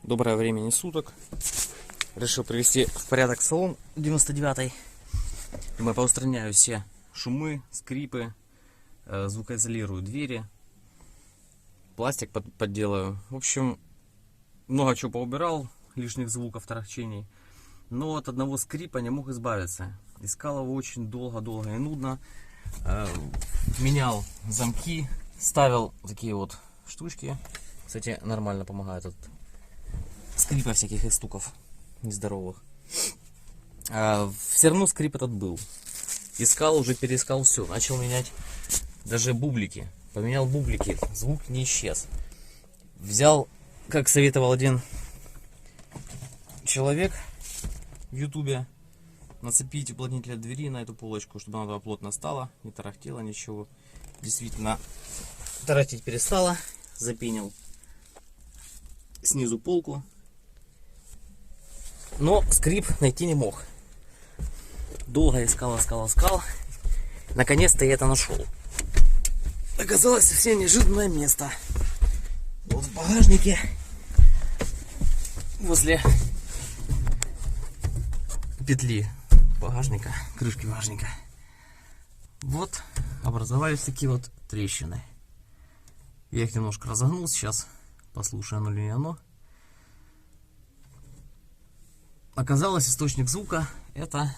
Доброе времени суток. Решил привести в порядок салон 99-й. Думаю, поустраняю все шумы, скрипы, звукоизолирую двери, пластик подделаю. В общем, много чего поубирал, лишних звуков, тарахчений. Но от одного скрипа не мог избавиться. Искал его очень долго и нудно. Менял замки, ставил такие вот штучки. Кстати, нормально помогает от скрипа всяких и стуков нездоровых. Все равно скрип этот был. Искал, уже переискал все. Начал менять даже бублики. Поменял бублики. Звук не исчез. Взял, как советовал один человек в ютубе, нацепить уплотнитель от двери на эту полочку, чтобы она плотно стала, не тарахтела ничего. Действительно, тарахтеть перестала. Запенил снизу полку. Но скрип найти не мог. Долго искал. Наконец-то я это нашел. Оказалось совсем неожиданное место. Вот в багажнике, возле петли багажника, крышки багажника, вот образовались такие вот трещины. Я их немножко разогнул сейчас. Послушай, оно или не оно. Оказалось, источник звука — это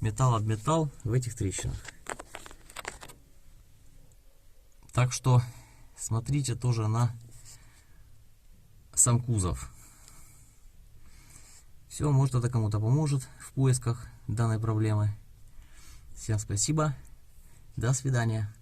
металл об металл в этих трещинах. Так что смотрите тоже на сам кузов. Все, может, это кому-то поможет в поисках данной проблемы. Всем спасибо. До свидания.